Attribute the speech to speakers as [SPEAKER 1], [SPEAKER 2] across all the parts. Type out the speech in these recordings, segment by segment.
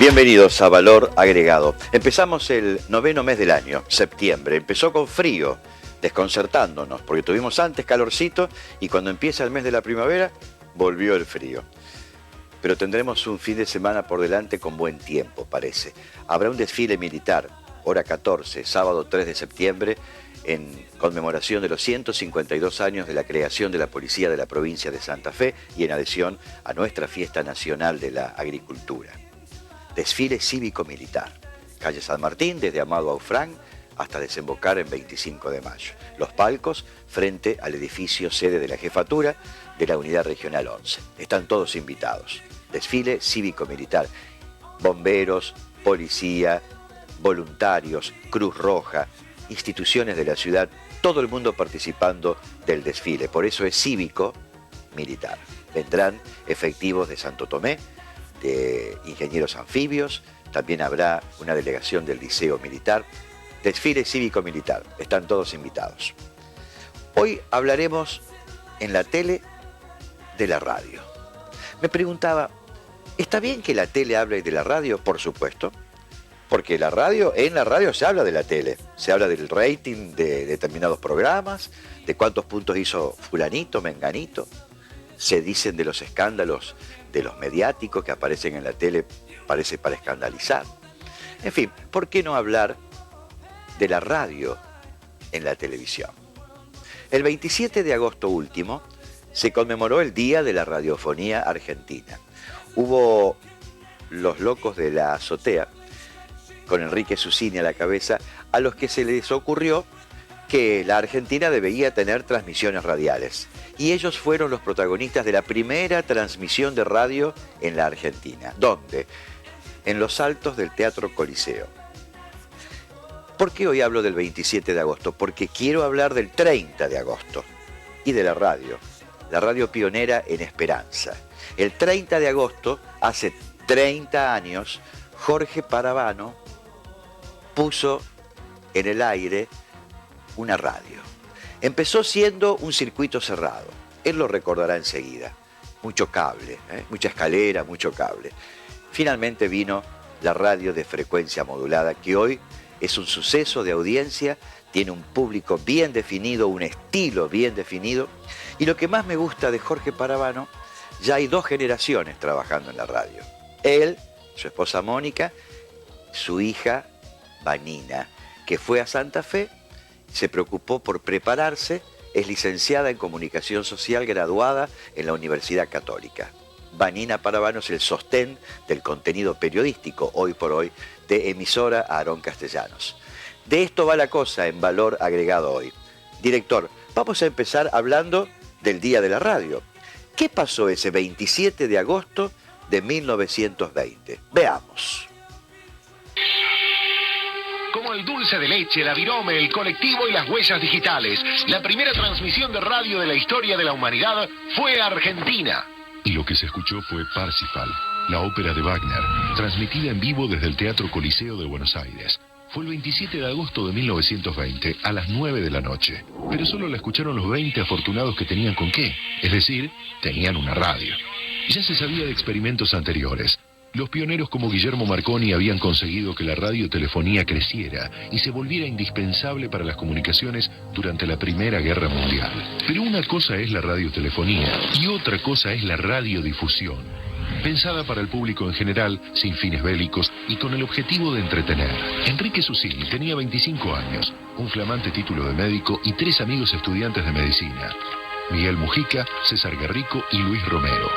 [SPEAKER 1] Bienvenidos a Valor Agregado. Empezamos el noveno mes del año, septiembre. Empezó con frío, desconcertándonos, porque tuvimos antes calorcito y cuando empieza el mes de la primavera, volvió el frío. Pero tendremos un fin de semana por delante con buen tiempo, parece. Habrá un desfile militar, hora 14, sábado 3 de septiembre, en conmemoración de los 152 años de la creación de la Policía de la provincia de Santa Fe y en adhesión a nuestra fiesta nacional de la agricultura. Desfile cívico-militar, calle San Martín, desde Amado Aufrán hasta desembocar en 25 de mayo. Los palcos frente al edificio sede de la jefatura de la Unidad Regional 11. Están todos invitados. Desfile cívico-militar, bomberos, policía, voluntarios, Cruz Roja, instituciones de la ciudad, todo el mundo participando del desfile. Por eso es cívico-militar. Vendrán efectivos de Santo Tomé, de ingenieros anfibios, también habrá una delegación del Liceo Militar. Desfile cívico-militar, están todos invitados. Hoy hablaremos en la tele de la radio. Me preguntaba, ¿está bien que la tele hable de la radio? Por supuesto, porque en la radio se habla de la tele, se habla del rating de determinados programas, de cuántos puntos hizo fulanito, menganito, se dicen de los escándalos de los mediáticos que aparecen en la tele, parece para escandalizar. En fin, ¿por qué no hablar de la radio en la televisión? El 27 de agosto último se conmemoró el Día de la Radiofonía Argentina. Hubo los locos de la azotea, con Enrique Susini a la cabeza, a los que se les ocurrió que la Argentina debía tener transmisiones radiales. Y ellos fueron los protagonistas de la primera transmisión de radio en la Argentina. ¿Dónde? En los altos del Teatro Coliseo. ¿Por qué hoy hablo del 27 de agosto? Porque quiero hablar del 30 de agosto y de la radio pionera en Esperanza. El 30 de agosto, hace 30 años, Jorge Parabano puso en el aire una radio. Empezó siendo un circuito cerrado. Él lo recordará enseguida. Mucho cable, mucha escalera, mucho cable. Finalmente vino la radio de frecuencia modulada, que hoy es un suceso de audiencia, tiene un público bien definido, un estilo bien definido. Y lo que más me gusta de Jorge Parabano, ya hay 2 generaciones trabajando en la radio. Él, su esposa Mónica, su hija Vanina, que fue a Santa Fe, se preocupó por prepararse, es licenciada en Comunicación Social, graduada en la Universidad Católica. Vanina Parabano es el sostén del contenido periodístico, hoy por hoy, de emisora Aarón Castellanos. De esto va la cosa en Valor Agregado hoy. Director, vamos a empezar hablando del Día de la Radio. ¿Qué pasó ese 27 de agosto de 1920? Veamos.
[SPEAKER 2] Como el dulce de leche, la virome, el colectivo y las huellas digitales, la primera transmisión de radio de la historia de la humanidad fue Argentina.
[SPEAKER 3] Y lo que se escuchó fue Parsifal, la ópera de Wagner, transmitida en vivo desde el Teatro Coliseo de Buenos Aires. Fue el 27 de agosto de 1920, a las 9 de la noche. Pero solo la escucharon los 20 afortunados que tenían con qué, es decir, tenían una radio. Ya se sabía de experimentos anteriores. Los pioneros como Guillermo Marconi habían conseguido que la radiotelefonía creciera y se volviera indispensable para las comunicaciones durante la Primera Guerra Mundial. Pero una cosa es la radiotelefonía y otra cosa es la radiodifusión, pensada para el público en general, sin fines bélicos y con el objetivo de entretener. Enrique Susini tenía 25 años, un flamante título de médico y 3 amigos estudiantes de medicina: Miguel Mujica, César Garrico y Luis Romero.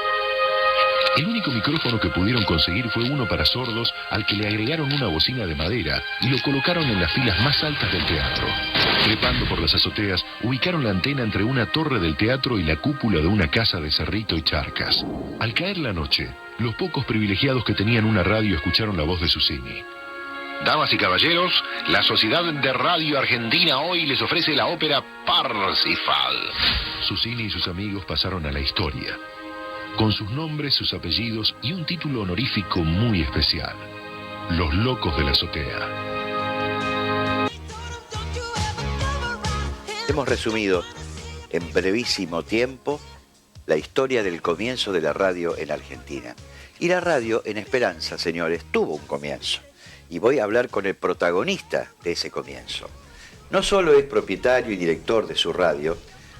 [SPEAKER 3] El único micrófono que pudieron conseguir fue uno para sordos, al que le agregaron una bocina de madera y lo colocaron en las filas más altas del teatro. Trepando por las azoteas, ubicaron la antena entre una torre del teatro y la cúpula de una casa de Cerrito y Charcas. Al caer la noche, los pocos privilegiados que tenían una radio escucharon la voz de Susini.
[SPEAKER 2] Damas y caballeros, la Sociedad de Radio Argentina hoy les ofrece la ópera Parsifal.
[SPEAKER 3] Susini y sus amigos pasaron a la historia, con sus nombres, sus apellidos y un título honorífico muy especial: Los Locos de la Azotea.
[SPEAKER 1] Hemos resumido en brevísimo tiempo la historia del comienzo de la radio en Argentina. Y la radio en Esperanza, señores, tuvo un comienzo. Y voy a hablar con el protagonista de ese comienzo. No solo es propietario y director de su radio,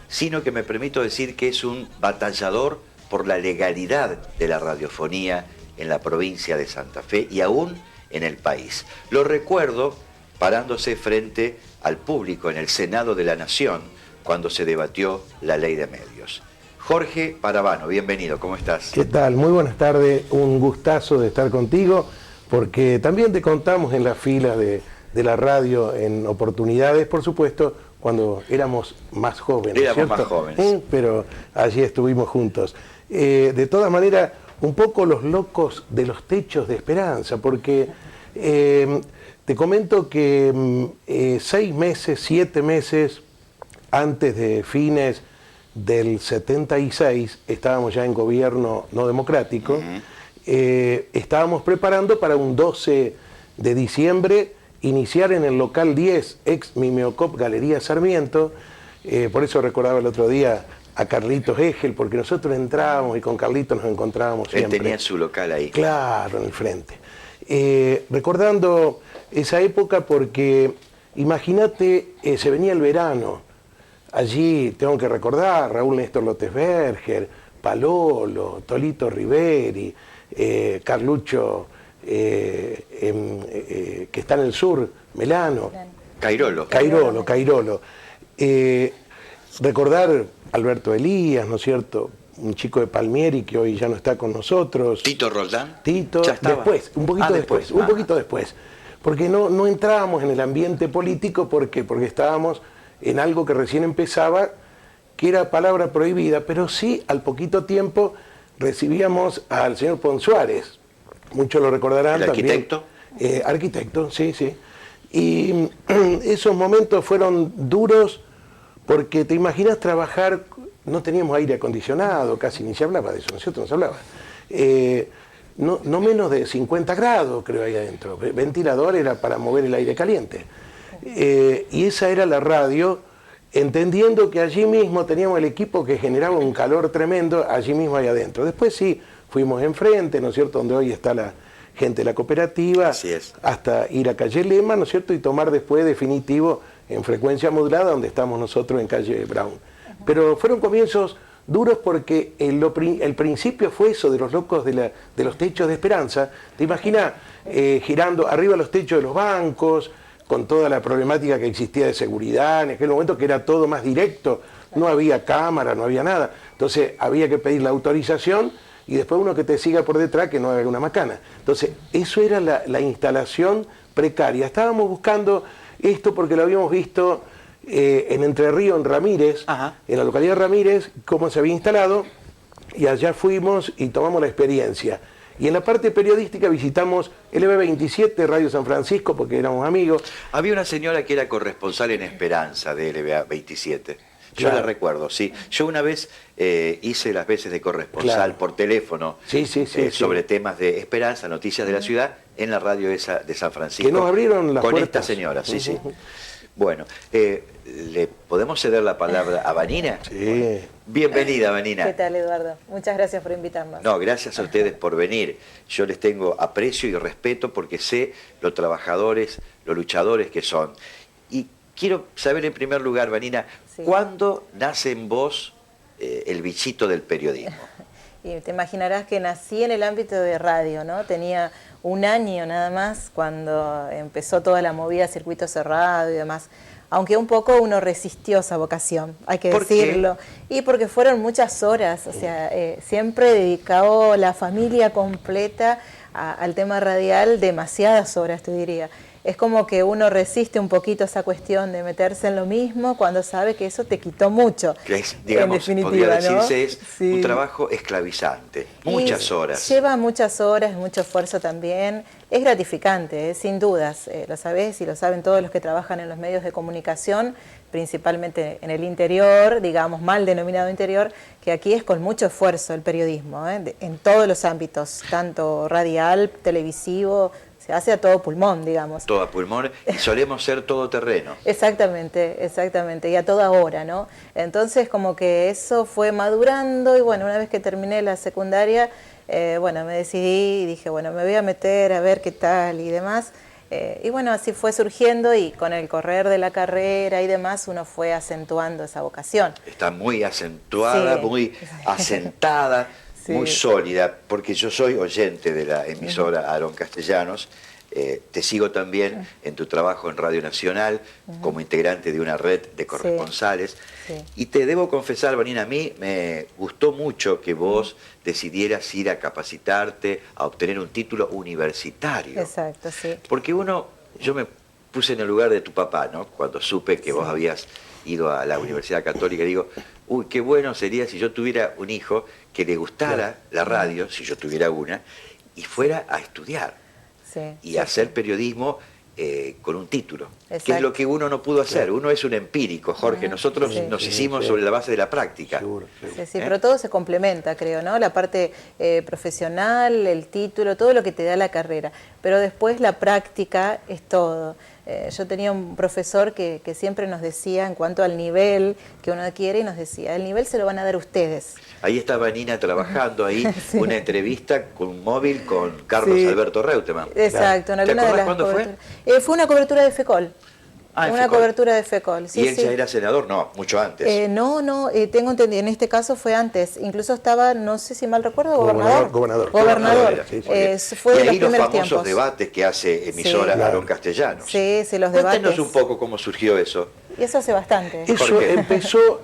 [SPEAKER 1] sino que me permito decir que es un batallador por la legalidad de la radiofonía en la provincia de Santa Fe y aún en el país. Lo recuerdo parándose frente al público en el Senado de la Nación cuando se debatió la ley de medios. Jorge Parabano, bienvenido, ¿cómo estás?
[SPEAKER 4] ¿Qué tal? Muy buenas tardes, un gustazo de estar contigo, porque también te contamos en la fila de la radio en oportunidades, por supuesto, cuando éramos más jóvenes.
[SPEAKER 1] Éramos más jóvenes.
[SPEAKER 4] Pero allí estuvimos juntos. De todas maneras, un poco los locos de los techos de Esperanza, porque te comento que 6 meses, 7 meses antes de fines del 76, estábamos ya en gobierno no democrático, estábamos preparando para un 12 de diciembre iniciar en el local 10, ex Mimeocop Galería Sarmiento. Por eso recordaba el otro día a Carlitos Egel, porque nosotros entrábamos y con Carlitos nos encontrábamos siempre.
[SPEAKER 1] Él tenía su local ahí.
[SPEAKER 4] Claro, en el frente. Recordando esa época, porque imagínate, se venía el verano. Allí tengo que recordar Raúl Néstor Lotesberger, Palolo, Tolito Riveri, Carlucho, que está en el sur, Melano. Cairolo. Recordar Alberto Elías, ¿no es cierto? Un chico de Palmieri que hoy ya no está con nosotros.
[SPEAKER 1] ¿Tito Roldán?
[SPEAKER 4] Tito, después, un poquito después. Porque no entrábamos en el ambiente político, porque estábamos en algo que recién empezaba, que era palabra prohibida, pero sí, al poquito tiempo, recibíamos al señor Ponsuárez. Muchos lo recordarán también.
[SPEAKER 1] ¿El arquitecto?
[SPEAKER 4] Arquitecto, sí. Y esos momentos fueron duros, porque te imaginas trabajar, no teníamos aire acondicionado, casi ni se hablaba de eso, nosotros no se hablaba. No menos de 50 grados, creo, ahí adentro. Ventilador era para mover el aire caliente. Y esa era la radio, entendiendo que allí mismo teníamos el equipo que generaba un calor tremendo, allí mismo ahí adentro. Después sí, fuimos enfrente, ¿no es cierto?, donde hoy está la gente de la cooperativa,
[SPEAKER 1] así es,
[SPEAKER 4] hasta ir a calle Lema, ¿no es cierto?, y tomar después definitivo en frecuencia modulada, donde estamos nosotros en calle Brown. Pero fueron comienzos duros, porque el principio fue eso, de los locos de los techos de Esperanza. Te imaginas girando arriba los techos de los bancos, con toda la problemática que existía de seguridad en aquel momento, que era todo más directo, no había cámara, no había nada. Entonces había que pedir la autorización y después uno que te siga por detrás, que no haga una macana. Entonces eso era la instalación precaria. Estábamos buscando esto porque lo habíamos visto en Entre Ríos, en Ramírez, en la localidad de Ramírez, cómo se había instalado, y allá fuimos y tomamos la experiencia. Y en la parte periodística visitamos LB27, Radio San Francisco, porque éramos amigos.
[SPEAKER 1] Había una señora que era corresponsal en Esperanza de LB27. Yo la recuerdo, sí. Yo una vez hice las veces de corresponsal por teléfono sobre temas de Esperanza, noticias de la ciudad, en la radio esa de San Francisco.
[SPEAKER 4] Que nos abrieron las puertas.
[SPEAKER 1] Esta señora, sí. Bueno, ¿le podemos ceder la palabra a Vanina?
[SPEAKER 4] Sí.
[SPEAKER 1] Bienvenida, Vanina.
[SPEAKER 5] ¿Qué tal, Eduardo? Muchas gracias por invitarnos.
[SPEAKER 1] No, gracias a ustedes por venir. Yo les tengo aprecio y respeto porque sé los trabajadores, los luchadores que son. Y quiero saber en primer lugar, Vanina, ¿cuándo nace en vos el bichito del periodismo?
[SPEAKER 5] Y te imaginarás que nací en el ámbito de radio, ¿no? Tenía 1 año nada más cuando empezó toda la movida circuito cerrado y demás. Aunque un poco uno resistió esa vocación, hay que decirlo. Y porque fueron muchas horas, o sea, siempre dedicado la familia completa al tema radial, demasiadas horas, te diría. Es como que uno resiste un poquito esa cuestión de meterse en lo mismo cuando sabe que eso te quitó mucho.
[SPEAKER 1] Que es, digamos, podría decirse, es un trabajo esclavizante, muchas horas.
[SPEAKER 5] Lleva muchas horas, mucho esfuerzo también. Es gratificante, sin dudas, lo sabés y lo saben todos los que trabajan en los medios de comunicación, principalmente en el interior, digamos, mal denominado interior, que aquí es con mucho esfuerzo el periodismo, en todos los ámbitos, tanto radial, televisivo, se hace a todo pulmón, digamos.
[SPEAKER 1] Todo a pulmón, y solemos ser todoterreno.
[SPEAKER 5] Exactamente, y a toda hora, ¿no? Entonces como que eso fue madurando y bueno, una vez que terminé la secundaria, bueno, me decidí y dije, bueno, me voy a meter a ver qué tal y demás. Y bueno, así fue surgiendo y con el correr de la carrera y demás uno fue acentuando esa vocación.
[SPEAKER 1] Está muy acentuada,
[SPEAKER 5] Sí.
[SPEAKER 1] muy asentada,
[SPEAKER 5] Sí.
[SPEAKER 1] muy sólida, porque yo soy oyente de la emisora Aarón Castellanos. Te sigo también en tu trabajo en Radio Nacional como integrante de una red de corresponsales.
[SPEAKER 5] Sí.
[SPEAKER 1] Y te debo confesar, Vanina, a mí me gustó mucho que vos decidieras ir a capacitarte, a obtener un título universitario.
[SPEAKER 5] Exacto, sí.
[SPEAKER 1] Porque yo me puse en el lugar de tu papá, ¿no? Cuando supe que vos habías ido a la Universidad Católica, digo, uy, qué bueno sería si yo tuviera un hijo que le gustara la radio, si yo tuviera una, y fuera a estudiar
[SPEAKER 5] Sí,
[SPEAKER 1] y
[SPEAKER 5] sí,
[SPEAKER 1] hacer
[SPEAKER 5] sí.
[SPEAKER 1] periodismo con un título, que es
[SPEAKER 5] Exacto.
[SPEAKER 1] lo que uno no pudo hacer. Uno es un empírico, Jorge. Nosotros
[SPEAKER 5] Sí.
[SPEAKER 1] nos
[SPEAKER 4] Sí,
[SPEAKER 1] hicimos
[SPEAKER 4] sí.
[SPEAKER 1] sobre la base de la práctica.
[SPEAKER 4] Seguro, seguro.
[SPEAKER 5] Sí, sí, pero todo se complementa, creo, ¿no? La parte profesional, el título, todo lo que te da la carrera. Pero después la práctica es todo. Yo tenía un profesor que siempre nos decía, en cuanto al nivel que uno adquiere, y nos decía, el nivel se lo van a dar ustedes.
[SPEAKER 1] Ahí está Vanina trabajando ahí, una entrevista con un móvil con Carlos
[SPEAKER 5] Sí.
[SPEAKER 1] Alberto Reutemann.
[SPEAKER 5] Exacto, en
[SPEAKER 1] ¿Te
[SPEAKER 5] alguna de
[SPEAKER 1] acordás
[SPEAKER 5] las
[SPEAKER 1] cuándo fue?
[SPEAKER 5] coberturas. Fue una cobertura de FECOL.
[SPEAKER 1] Ah, en
[SPEAKER 5] una
[SPEAKER 1] FECOL.
[SPEAKER 5] cobertura de FECOL, sí,
[SPEAKER 1] ¿Y él
[SPEAKER 5] sí.
[SPEAKER 1] ya era senador? No, mucho antes.
[SPEAKER 5] No, tengo entendido, en este caso fue antes, incluso estaba, no sé si mal recuerdo, gobernador.
[SPEAKER 4] Gobernador.
[SPEAKER 5] Gobernador.
[SPEAKER 1] Era, sí, sí.
[SPEAKER 5] Fue
[SPEAKER 1] Y
[SPEAKER 5] de los
[SPEAKER 1] ahí los
[SPEAKER 5] primeros
[SPEAKER 1] famosos
[SPEAKER 5] tiempos.
[SPEAKER 1] debates que hace emisora
[SPEAKER 5] Sí.
[SPEAKER 1] Aarón Castellanos.
[SPEAKER 5] Sí, los
[SPEAKER 1] Cuéntenos
[SPEAKER 5] debates.
[SPEAKER 1] un poco cómo surgió eso.
[SPEAKER 5] Y eso hace bastante.
[SPEAKER 4] Eso
[SPEAKER 1] Jorge.
[SPEAKER 4] empezó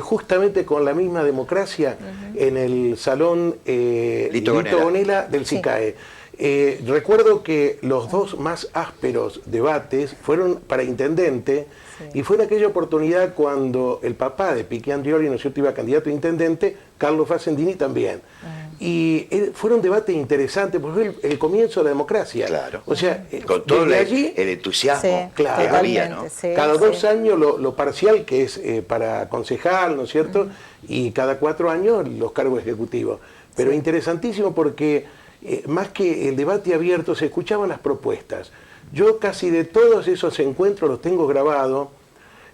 [SPEAKER 4] justamente con la misma democracia en el salón
[SPEAKER 1] Lito
[SPEAKER 4] Gonela del
[SPEAKER 5] Sí.
[SPEAKER 4] SICAE. Recuerdo que los dos más ásperos debates fueron para intendente y fue en aquella oportunidad cuando el papá de Piqué Andrioli, ¿no es cierto?, iba candidato a intendente, Carlos Facendini también. Y fueron debates interesantes, porque fue el comienzo de la democracia.
[SPEAKER 1] Claro.
[SPEAKER 4] O sea,
[SPEAKER 1] Con todo
[SPEAKER 4] desde allí,
[SPEAKER 1] el entusiasmo
[SPEAKER 5] Sí,
[SPEAKER 1] que
[SPEAKER 4] claro.
[SPEAKER 1] había, ¿no?
[SPEAKER 5] totalmente, sí,
[SPEAKER 4] cada
[SPEAKER 5] sí.
[SPEAKER 4] 2 años lo parcial, que es para concejal, ¿no es cierto? Y cada 4 años los cargos ejecutivos. Pero interesantísimo porque más que el debate abierto se escuchaban las propuestas. Yo casi de todos esos encuentros los tengo grabados,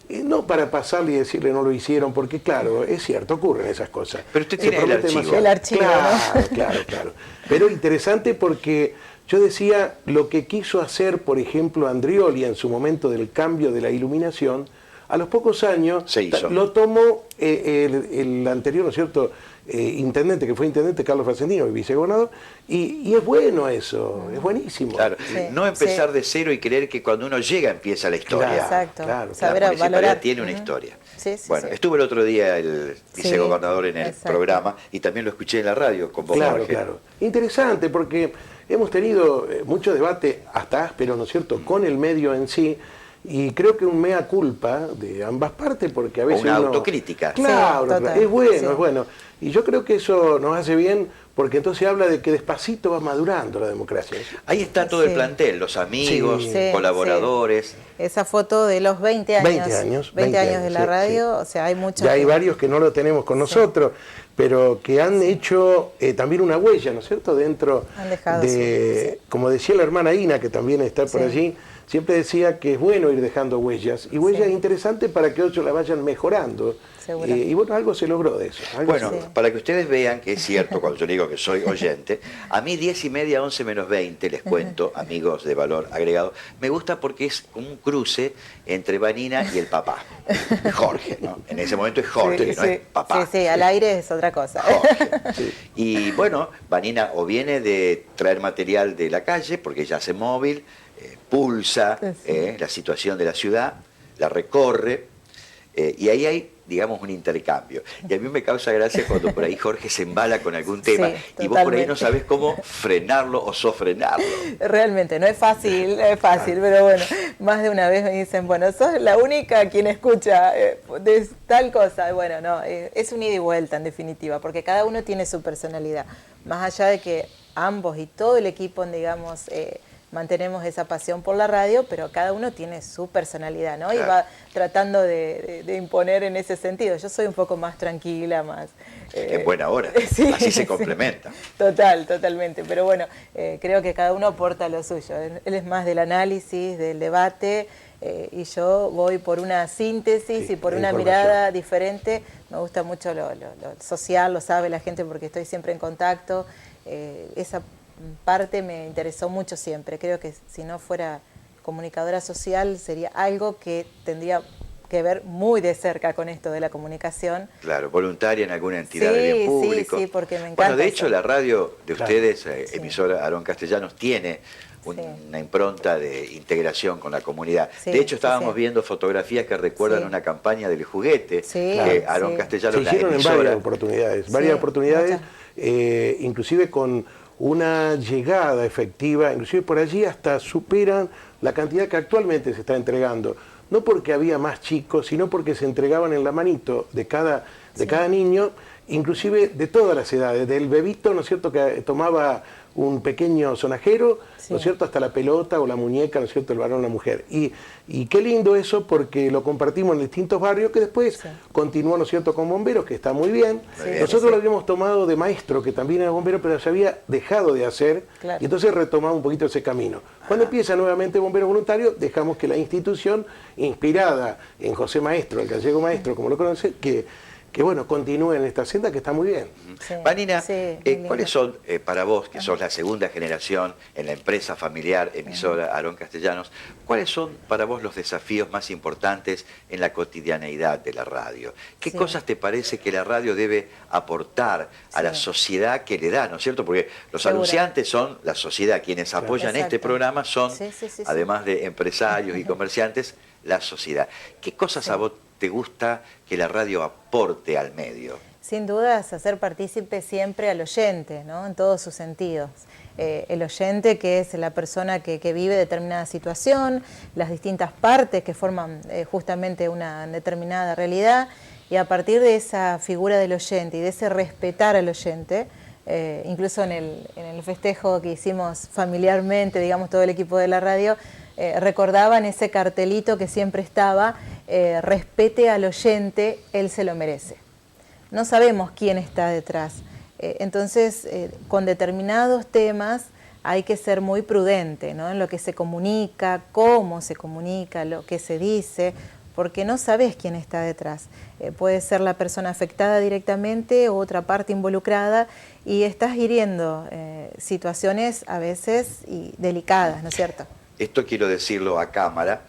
[SPEAKER 4] no para pasarle y decirle no lo hicieron, porque claro, es cierto, ocurren esas cosas.
[SPEAKER 1] Pero usted
[SPEAKER 4] Se
[SPEAKER 1] tiene el
[SPEAKER 4] promete
[SPEAKER 1] archivo.
[SPEAKER 4] demasiado.
[SPEAKER 5] El archivo,
[SPEAKER 4] Claro, claro, claro. Pero interesante porque yo decía lo que quiso hacer, por ejemplo, Andrioli en su momento del cambio de la iluminación, a los pocos años
[SPEAKER 1] Se hizo.
[SPEAKER 4] lo tomó el anterior, ¿no es cierto?, intendente, que fue intendente, Carlos Facendino, el vicegobernador, y es bueno eso, es buenísimo.
[SPEAKER 1] Claro,
[SPEAKER 5] Sí,
[SPEAKER 1] no empezar
[SPEAKER 5] sí.
[SPEAKER 1] de cero y creer que cuando uno llega empieza la historia.
[SPEAKER 4] Claro,
[SPEAKER 5] Exacto.
[SPEAKER 4] claro,
[SPEAKER 1] La
[SPEAKER 5] Saber
[SPEAKER 1] municipalidad
[SPEAKER 5] valorar.
[SPEAKER 1] tiene una historia.
[SPEAKER 5] Sí, sí,
[SPEAKER 1] Bueno,
[SPEAKER 5] sí.
[SPEAKER 1] estuvo el otro día el vicegobernador en el
[SPEAKER 5] exacto.
[SPEAKER 1] programa y también lo escuché en la radio con vos,
[SPEAKER 4] Claro,
[SPEAKER 1] Jorge.
[SPEAKER 4] claro. Interesante porque hemos tenido mucho debate, hasta áspero, ¿no es cierto?, con el medio en sí, y creo que un mea culpa de ambas partes, porque a veces
[SPEAKER 1] una
[SPEAKER 4] uno-
[SPEAKER 1] autocrítica.
[SPEAKER 4] Claro,
[SPEAKER 5] Sí, total,
[SPEAKER 4] es bueno,
[SPEAKER 5] sí.
[SPEAKER 4] es bueno. Y yo creo que eso nos hace bien, porque entonces habla de que despacito va madurando la democracia.
[SPEAKER 1] Ahí está todo el
[SPEAKER 5] Sí.
[SPEAKER 1] plantel, los amigos,
[SPEAKER 4] Sí.
[SPEAKER 5] Sí,
[SPEAKER 1] colaboradores.
[SPEAKER 5] Esa foto de los 20 años.
[SPEAKER 4] 20 años,
[SPEAKER 5] 20 años de la
[SPEAKER 4] sí,
[SPEAKER 5] radio, o sea, hay muchos.
[SPEAKER 4] Ya hay varios que no lo tenemos con nosotros, pero que han hecho también una huella, ¿no es cierto?, dentro
[SPEAKER 5] Han dejado
[SPEAKER 4] de, como decía la hermana Ina, que también está por
[SPEAKER 5] Sí.
[SPEAKER 4] allí, siempre decía que es bueno ir dejando huellas, y huellas
[SPEAKER 5] Sí.
[SPEAKER 4] interesantes para que otros la vayan mejorando.
[SPEAKER 5] Seguro.
[SPEAKER 4] Y bueno, algo se logró de eso. algo
[SPEAKER 1] Bueno,
[SPEAKER 4] se logró.
[SPEAKER 1] para que ustedes vean que es cierto cuando yo digo que soy oyente, a mí 10:30, 11 menos 20, les cuento, amigos de Valor Agregado, me gusta porque es como un cruce entre Vanina y el papá, Jorge, ¿no? En ese momento es Jorge,
[SPEAKER 5] Sí,
[SPEAKER 1] no
[SPEAKER 5] sí.
[SPEAKER 1] es papá.
[SPEAKER 5] Sí, al aire es otra cosa.
[SPEAKER 1] Jorge. Y bueno, Vanina o viene de traer material de la calle, porque ella hace móvil, pulsa la situación de la ciudad, la recorre, y ahí hay, digamos, un intercambio. Y a mí me causa gracia cuando por ahí Jorge se embala con algún tema
[SPEAKER 5] Sí,
[SPEAKER 1] y vos por ahí no
[SPEAKER 5] totalmente.
[SPEAKER 1] sabés cómo frenarlo o sofrenarlo.
[SPEAKER 5] Realmente, no es fácil, pero bueno, más de una vez me dicen, bueno, sos la única quien escucha de tal cosa. Bueno, no, es un ida y vuelta en definitiva, porque cada uno tiene su personalidad. Más allá de que ambos y todo el equipo, digamos, mantenemos esa pasión por la radio, pero cada uno tiene su personalidad, ¿no? Y
[SPEAKER 1] Claro.
[SPEAKER 5] va tratando de imponer en ese sentido. Yo soy un poco más tranquila, más...
[SPEAKER 1] En buena hora,
[SPEAKER 5] sí,
[SPEAKER 1] así se
[SPEAKER 5] sí.
[SPEAKER 1] complementa.
[SPEAKER 5] Totalmente. Pero bueno, creo que cada uno aporta lo suyo. Él es más del análisis, del debate, y yo voy por una síntesis
[SPEAKER 4] Sí,
[SPEAKER 5] y por
[SPEAKER 4] la
[SPEAKER 5] una
[SPEAKER 4] información.
[SPEAKER 5] mirada diferente. Me gusta mucho lo social, lo sabe la gente porque estoy siempre en contacto. esa parte me interesó mucho siempre. Creo que si no fuera comunicadora social sería algo que tendría que ver muy de cerca con esto de la comunicación.
[SPEAKER 1] Claro, voluntaria en alguna entidad de bien público.
[SPEAKER 5] Sí, porque me encanta.
[SPEAKER 1] Bueno, de hecho
[SPEAKER 5] eso.
[SPEAKER 1] la radio de ustedes,
[SPEAKER 5] Sí.
[SPEAKER 1] emisora Aarón Castellanos, tiene una impronta de integración con la comunidad.
[SPEAKER 5] Sí,
[SPEAKER 1] de hecho, estábamos
[SPEAKER 5] sí.
[SPEAKER 1] viendo fotografías que recuerdan una campaña del juguete que Aarón Castellanos,
[SPEAKER 4] se hicieron
[SPEAKER 1] la emisora,
[SPEAKER 4] en varias oportunidades, inclusive con una llegada efectiva, inclusive por allí hasta superan la cantidad que actualmente se está entregando. No porque había más chicos, sino porque se entregaban en la manito de cada niño, inclusive de todas las edades, del bebito, ¿no es cierto?, que tomaba un pequeño sonajero, ¿no es cierto?, hasta la pelota o la muñeca, ¿no es cierto?, el varón o la mujer. Y qué lindo eso, porque lo compartimos en distintos barrios, que después continuó, ¿no es cierto?, con bomberos, que está muy bien. Nosotros lo habíamos tomado de maestro, que también era bombero, pero se había dejado de hacer, y entonces retomamos un poquito ese camino. Cuando empieza nuevamente Bomberos Voluntarios, dejamos que la institución, inspirada en José Maestro, el gallego maestro, como lo conoce, que bueno, continúe en esta senda que está muy bien.
[SPEAKER 1] Vanina, ¿cuáles son para vos, que sos la segunda generación en la empresa familiar emisora Aarón Castellanos, cuáles son para vos los desafíos más importantes en la cotidianeidad de la radio? ¿Qué cosas te parece que la radio debe aportar a la sociedad que le da, ¿no es cierto? Porque los anunciantes son la sociedad, quienes apoyan este programa son, además de empresarios y comerciantes, la sociedad. ¿Qué cosas a vos te gusta que la radio aporte al medio?
[SPEAKER 5] Sin dudas, hacer partícipe siempre al oyente, ¿no?, en todos sus sentidos. El oyente, que es la persona que vive determinada situación, las distintas partes que forman justamente una determinada realidad, y a partir de esa figura del oyente y de ese respetar al oyente, incluso en el festejo que hicimos familiarmente, digamos, todo el equipo de la radio, recordaban ese cartelito que siempre estaba, respete al oyente, él se lo merece. No sabemos quién está detrás. Entonces, con determinados temas hay que ser muy prudente, ¿no?, en lo que se comunica, cómo se comunica, lo que se dice, porque no sabes quién está detrás. Puede ser la persona afectada directamente o otra parte involucrada, y estás hiriendo situaciones a veces delicadas, ¿no es cierto?
[SPEAKER 1] Esto quiero decirlo a cámara,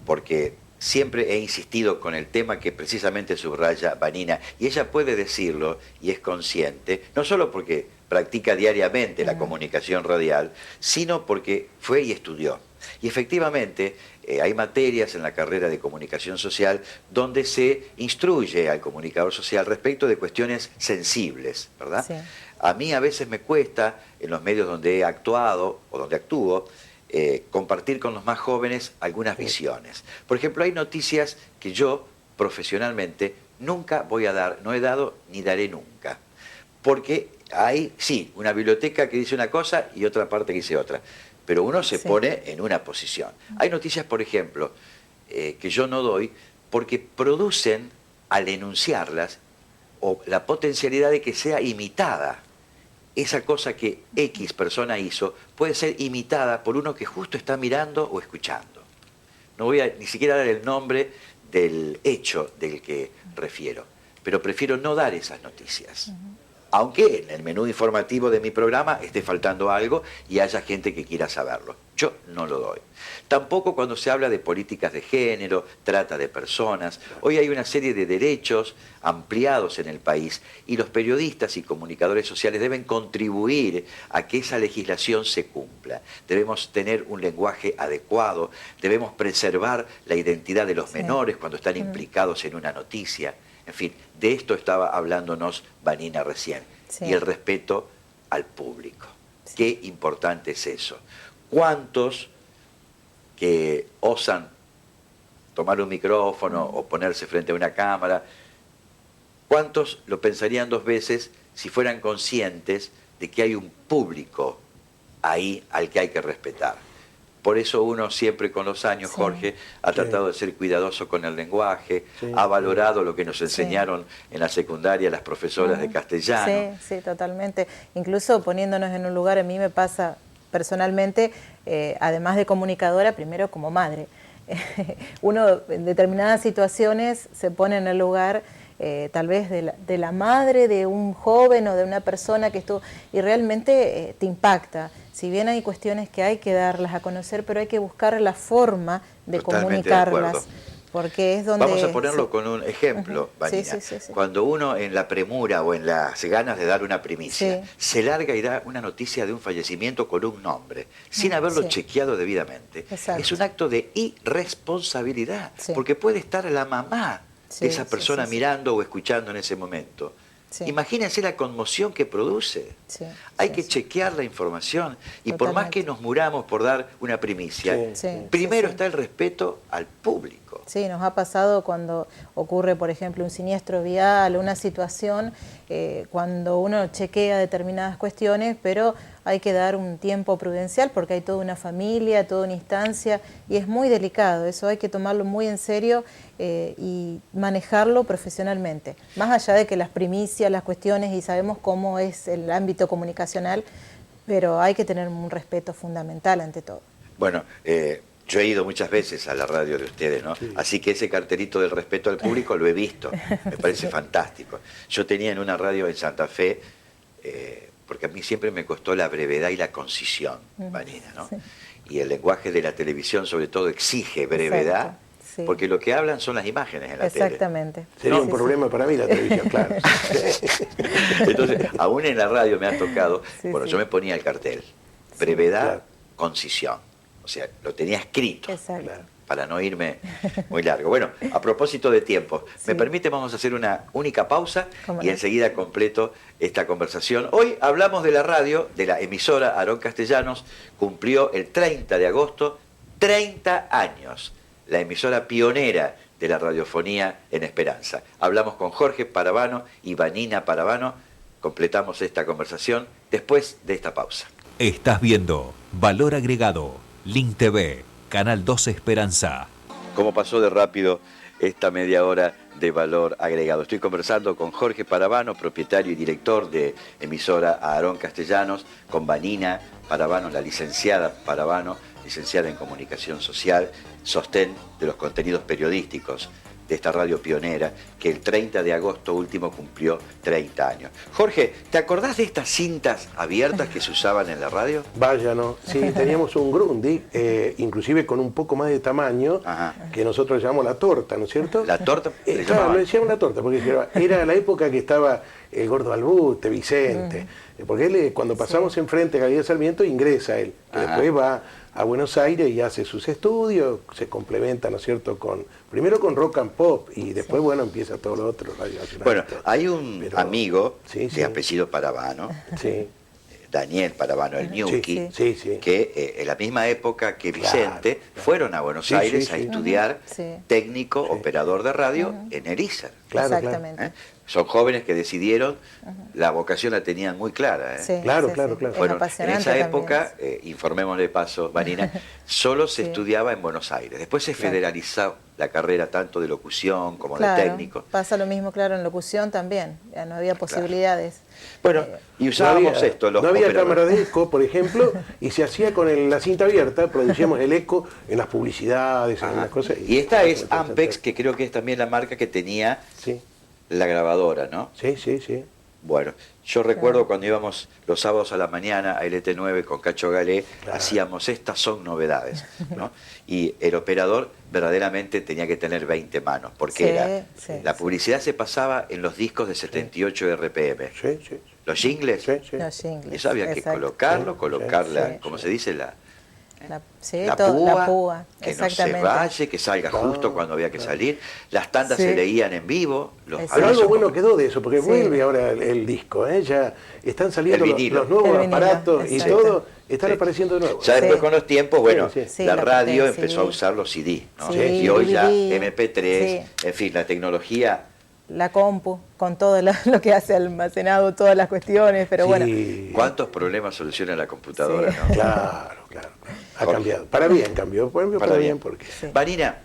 [SPEAKER 1] porque siempre he insistido con el tema que precisamente subraya Vanina, y ella puede decirlo y es consciente, no solo porque practica diariamente la comunicación radial, sino porque fue y estudió. Y efectivamente hay materias en la carrera de comunicación social donde se instruye al comunicador social respecto de cuestiones sensibles, ¿verdad? Sí. A mí a veces me cuesta, en los medios donde he actuado o donde actúo, compartir con los más jóvenes algunas visiones. Por ejemplo, hay noticias que yo profesionalmente nunca voy a dar, no he dado ni daré nunca. Porque hay, sí, una biblioteca que dice una cosa y otra parte que dice otra. Pero uno se pone en una posición. Hay noticias, por ejemplo, que yo no doy porque producen, al enunciarlas, o la potencialidad de que sea imitada. Esa cosa que X persona hizo puede ser imitada por uno que justo está mirando o escuchando. No voy a ni siquiera dar el nombre del hecho del que refiero, pero prefiero no dar esas noticias. Aunque en el menú informativo de mi programa esté faltando algo y haya gente que quiera saberlo. Yo no lo doy. Tampoco cuando se habla de políticas de género, trata de personas. Hoy hay una serie de derechos ampliados en el país y los periodistas y comunicadores sociales deben contribuir a que esa legislación se cumpla. Debemos tener un lenguaje adecuado, debemos preservar la identidad de los menores cuando están implicados en una noticia. En fin, de esto estaba hablándonos Vanina recién. Y el respeto al público. Qué importante es eso. ¿Cuántos que osan tomar un micrófono o ponerse frente a una cámara, cuántos lo pensarían dos veces si fueran conscientes de que hay un público ahí al que hay que respetar? Por eso uno siempre con los años, Jorge, ha tratado de ser cuidadoso con el lenguaje, ha valorado lo que nos enseñaron en la secundaria las profesoras de castellano.
[SPEAKER 5] Sí, sí, totalmente. Incluso poniéndonos en un lugar, a mí me pasa personalmente, además de comunicadora, primero como madre. Uno en determinadas situaciones se pone en el lugar tal vez de la madre de un joven o de una persona que estuvo, y realmente te impacta. Si bien hay cuestiones que hay que darlas a conocer, pero hay que buscar la forma de comunicarlas. Porque es donde...
[SPEAKER 1] Vamos a ponerlo con un ejemplo, Vanina. Cuando uno en la premura o en las ganas de dar una primicia, se larga y da una noticia de un fallecimiento con un nombre, sin haberlo chequeado debidamente, es un acto de irresponsabilidad, porque puede estar la mamá de esa persona mirando o escuchando en ese momento. Imagínense la conmoción que produce. Hay que chequear la información y por más que nos muramos por dar una primicia, primero está el respeto al público.
[SPEAKER 5] Sí, nos ha pasado cuando ocurre, por ejemplo, un siniestro vial, una situación, cuando uno chequea determinadas cuestiones, pero hay que dar un tiempo prudencial porque hay toda una familia, toda una instancia y es muy delicado, eso hay que tomarlo muy en serio y manejarlo profesionalmente. Más allá de que las primicias, las cuestiones y sabemos cómo es el ámbito comunicacional, pero hay que tener un respeto fundamental ante todo.
[SPEAKER 1] Bueno, yo he ido muchas veces a la radio de ustedes, ¿no? Así que ese cartelito del respeto al público lo he visto, me parece fantástico. Yo tenía en una radio en Santa Fe, porque a mí siempre me costó la brevedad y la concisión, Vanina, ¿no? Y el lenguaje de la televisión sobre todo exige brevedad, porque lo que hablan son las imágenes en la tele.
[SPEAKER 5] Exactamente.
[SPEAKER 4] Sería un problema para mí la televisión, claro.
[SPEAKER 1] Entonces, aún en la radio me ha tocado, bueno, yo me ponía el cartel, brevedad, concisión. O sea, lo tenía escrito para no irme muy largo. Bueno, a propósito de tiempo, ¿me permite? Vamos a hacer una única pausa y enseguida completo esta conversación. Hoy hablamos de la radio, de la emisora Aarón Castellanos, cumplió el 30 de agosto 30 años, la emisora pionera de la radiofonía en Esperanza. Hablamos con Jorge Paravano y Vanina Paravano, completamos esta conversación después de esta pausa.
[SPEAKER 6] Estás viendo Valor Agregado, Link TV, Canal 12 Esperanza.
[SPEAKER 1] ¿Cómo pasó de rápido esta media hora de Valor Agregado? Estoy conversando con Jorge Paravano, propietario y director de emisora Aarón Castellanos, con Vanina Paravano, la licenciada Paravano, licenciada en Comunicación Social, sostén de los contenidos periodísticos de esta radio pionera, que el 30 de agosto último cumplió 30 años. Jorge, ¿te acordás de estas cintas abiertas que se usaban en la radio?
[SPEAKER 4] Vaya, no. Sí, teníamos un Grundy, inclusive con un poco más de tamaño, que nosotros llamamos la torta, ¿no es cierto?
[SPEAKER 1] La torta.
[SPEAKER 4] Claro, lo decíamos la torta, porque era la época que estaba el Gordo Albute, Vicente, porque él, cuando pasamos enfrente a Gabriel Sarmiento, ingresa él, que después va a Buenos Aires y hace sus estudios, se complementa, ¿no es cierto?, primero con rock and pop y después, bueno, empieza todo lo otro, Radio Nacional.
[SPEAKER 1] Bueno, hay un amigo de apellido Paravano, Daniel Paravano, el Ñuqui, que en la misma época que Vicente fueron a Buenos Aires a estudiar técnico, operador de radio en el ISER.
[SPEAKER 5] Exactamente.
[SPEAKER 1] Son jóvenes que decidieron, la vocación la tenían muy clara.
[SPEAKER 4] Claro.
[SPEAKER 1] Bueno, en esa época, informémosle de paso, Vanina, solo se estudiaba en Buenos Aires. Después se federalizó la carrera tanto de locución como de técnico.
[SPEAKER 5] Pasa lo mismo, claro, en locución también. Ya no había posibilidades.
[SPEAKER 1] Bueno, y usábamos esto.
[SPEAKER 4] No había cámara de eco, por ejemplo, y se hacía con la cinta abierta, producíamos el eco en las publicidades, en algunas cosas.
[SPEAKER 1] Y esta es Ampex, que creo que es también la marca que tenía la grabadora, ¿no?
[SPEAKER 4] Sí.
[SPEAKER 1] Bueno, yo recuerdo cuando íbamos los sábados a la mañana a LT9 con Cacho Galé, hacíamos estas son novedades, ¿no? Y el operador verdaderamente tenía que tener 20 manos, porque la publicidad se pasaba en los discos de 78 RPM. Los jingles, eso había que colocarla, como se dice, la púa, que no se vaya, que salga justo cuando había que salir. Las tandas se leían en vivo.
[SPEAKER 4] Pero algo bueno quedó de eso, porque vuelve ahora el disco, ya están saliendo los nuevos aparatos y todo, están apareciendo de nuevo.
[SPEAKER 1] Ya después con los tiempos, bueno, la radio empezó a usar los CD, ¿no? Y hoy ya MP3, en fin, la tecnología...
[SPEAKER 5] La compu, con todo lo que hace almacenado, todas las cuestiones, pero bueno.
[SPEAKER 1] ¿Cuántos problemas soluciona la computadora? ¿No?
[SPEAKER 4] Claro. Ha cambiado. Para bien cambió, para bien porque...
[SPEAKER 1] Vanina,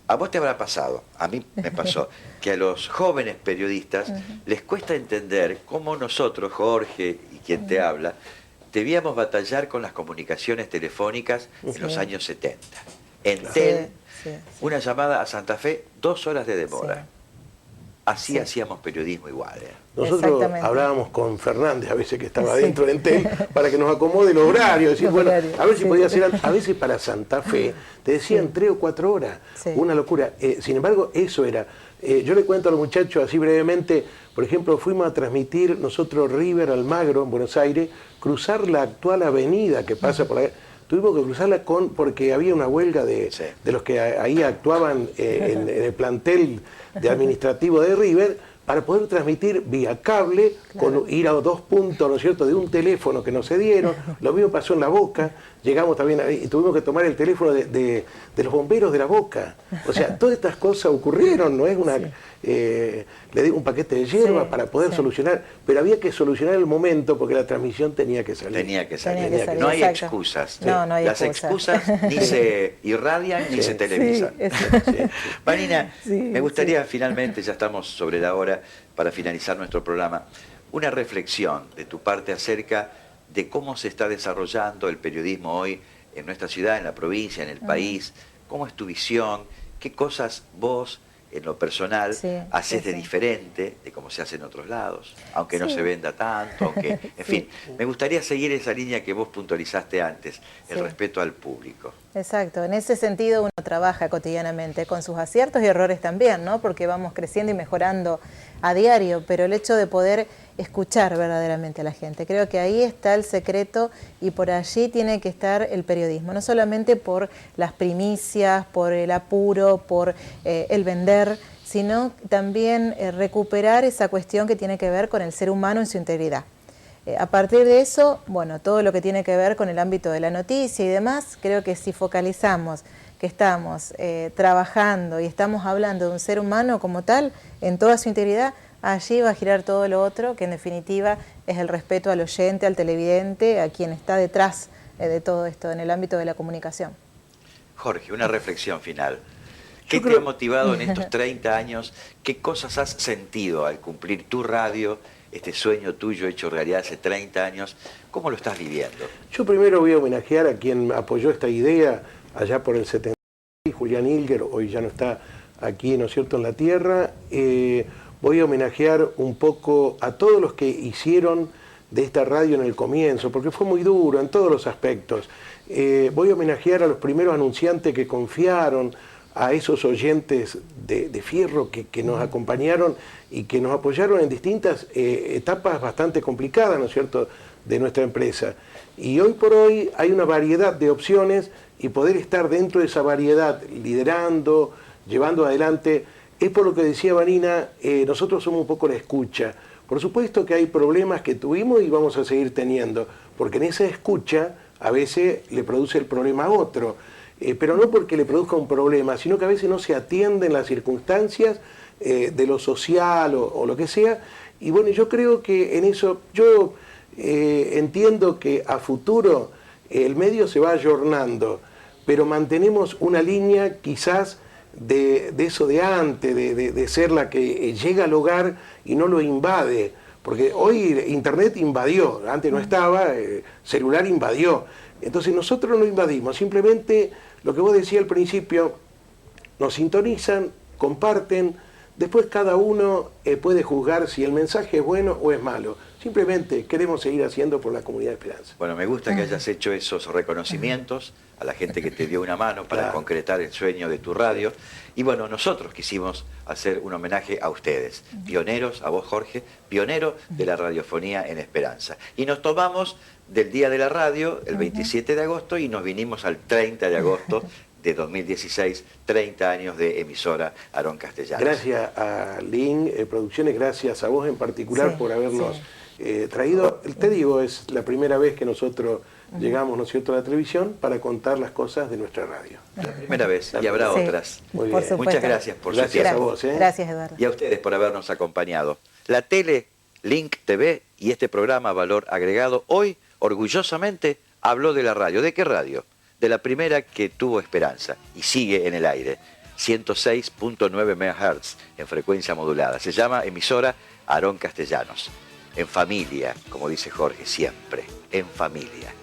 [SPEAKER 1] a vos te habrá pasado, a mí me pasó, que a los jóvenes periodistas les cuesta entender cómo nosotros, Jorge y quien te habla, debíamos batallar con las comunicaciones telefónicas en los años 70. Entel, una llamada a Santa Fe, 2 horas de demora. así hacíamos periodismo igual.
[SPEAKER 4] Nosotros hablábamos con Fernández, a veces que estaba dentro del Entel, para que nos acomode el horario. Decir, bueno, a ver si podía hacer, a veces para Santa Fe, te decían 3 o 4 horas, una locura. Sin embargo, eso era. Yo le cuento a los muchachos así brevemente, por ejemplo, fuimos a transmitir nosotros River Almagro en Buenos Aires, cruzar la actual avenida que pasa por ahí. Tuvimos que cruzarla porque había una huelga de los que ahí actuaban en el plantel de administrativo de River, para poder transmitir vía cable, con ir a 2 puntos, ¿no es cierto?, de un teléfono que nos cedieron. Lo mismo pasó en La Boca, llegamos también ahí y tuvimos que tomar el teléfono de los bomberos de La Boca. O sea, todas estas cosas ocurrieron, no es una... le di un paquete de hierba para poder solucionar, pero había que solucionar el momento porque la transmisión tenía que salir.
[SPEAKER 1] Tenía que salir. No hay excusas.
[SPEAKER 5] No hay
[SPEAKER 1] Las excusas ni se irradian ni se televisan. Vanina, me gustaría finalmente, ya estamos sobre la hora para finalizar nuestro programa, una reflexión de tu parte acerca de cómo se está desarrollando el periodismo hoy en nuestra ciudad, en la provincia, en el país. ¿Cómo es tu visión? ¿Qué cosas vos, en lo personal, haces de diferente de cómo se hace en otros lados? Aunque no se venda tanto, aunque... En fin, me gustaría seguir esa línea que vos puntualizaste antes, el respeto al público.
[SPEAKER 5] Exacto, en ese sentido uno trabaja cotidianamente, con sus aciertos y errores también, ¿no? Porque vamos creciendo y mejorando a diario, pero el hecho de poder escuchar verdaderamente a la gente, creo que ahí está el secreto y por allí tiene que estar el periodismo, no solamente por las primicias, por el apuro, por el vender, sino también recuperar esa cuestión que tiene que ver con el ser humano en su integridad. A partir de eso, bueno, todo lo que tiene que ver con el ámbito de la noticia y demás, creo que si focalizamos que estamos trabajando y estamos hablando de un ser humano como tal, en toda su integridad, allí va a girar todo lo otro, que en definitiva es el respeto al oyente, al televidente, a quien está detrás de todo esto en el ámbito de la comunicación.
[SPEAKER 1] Jorge, una reflexión final. ¿Qué te ha motivado en estos 30 años? ¿Qué cosas has sentido al cumplir tu radio, este sueño tuyo hecho realidad hace 30 años? ¿Cómo lo estás viviendo?
[SPEAKER 4] Yo primero voy a homenajear a quien apoyó esta idea allá por el 76, Julián Ilger, hoy ya no está aquí, ¿no es cierto?, en la tierra. Voy a homenajear un poco a todos los que hicieron de esta radio en el comienzo, porque fue muy duro en todos los aspectos. Voy a homenajear a los primeros anunciantes que confiaron, a esos oyentes de fierro que nos acompañaron y que nos apoyaron en distintas etapas bastante complicadas, ¿no es cierto?, de nuestra empresa. Y hoy por hoy hay una variedad de opciones y poder estar dentro de esa variedad, liderando, llevando adelante, es por lo que decía Vanina, nosotros somos un poco la escucha. Por supuesto que hay problemas que tuvimos y vamos a seguir teniendo, porque en esa escucha a veces le produce el problema a otro. Pero no porque le produzca un problema, sino que a veces no se atienden las circunstancias de lo social o lo que sea. Y bueno, yo creo que en eso, yo entiendo que a futuro el medio se va ayornando, pero mantenemos una línea quizás de eso de antes, de ser la que llega al hogar y no lo invade. Porque hoy Internet invadió, antes no estaba, celular invadió. Entonces nosotros no invadimos, simplemente lo que vos decías al principio, nos sintonizan, comparten, después cada uno puede juzgar si el mensaje es bueno o es malo. Simplemente queremos seguir haciendo por la comunidad de Esperanza.
[SPEAKER 1] Bueno, me gusta que hayas hecho esos reconocimientos a la gente que te dio una mano para concretar el sueño de tu radio. Y bueno, nosotros quisimos hacer un homenaje a ustedes, pioneros, a vos Jorge, pionero de la radiofonía en Esperanza. Y nos tomamos del Día de la Radio, el 27 de agosto, y nos vinimos al 30 de agosto de 2016, 30 años de emisora Aarón Castellanos.
[SPEAKER 4] Gracias a Lin Producciones, gracias a vos en particular por habernos traído. Te digo, es la primera vez que nosotros llegamos, ¿no es cierto?, a la televisión para contar las cosas de nuestra radio.
[SPEAKER 1] La primera vez, y habrá otras.
[SPEAKER 4] Muy bien.
[SPEAKER 1] Muchas gracias por su tiempo.
[SPEAKER 4] A vos,
[SPEAKER 5] Gracias, Eduardo.
[SPEAKER 1] Y a ustedes por habernos acompañado. La tele, Link TV y este programa Valor Agregado, hoy, orgullosamente, habló de la radio. ¿De qué radio? De la primera que tuvo Esperanza y sigue en el aire. 106.9 MHz en frecuencia modulada. Se llama emisora Aarón Castellanos. En familia, como dice Jorge, siempre, en familia.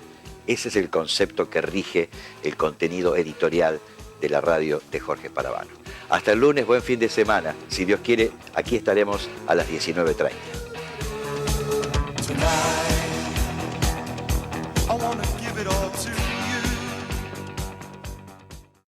[SPEAKER 1] Ese es el concepto que rige el contenido editorial de la radio de Jorge Parabano. Hasta el lunes, buen fin de semana. Si Dios quiere, aquí estaremos a las 19:30.
[SPEAKER 7] Tonight, I wanna give it all to you.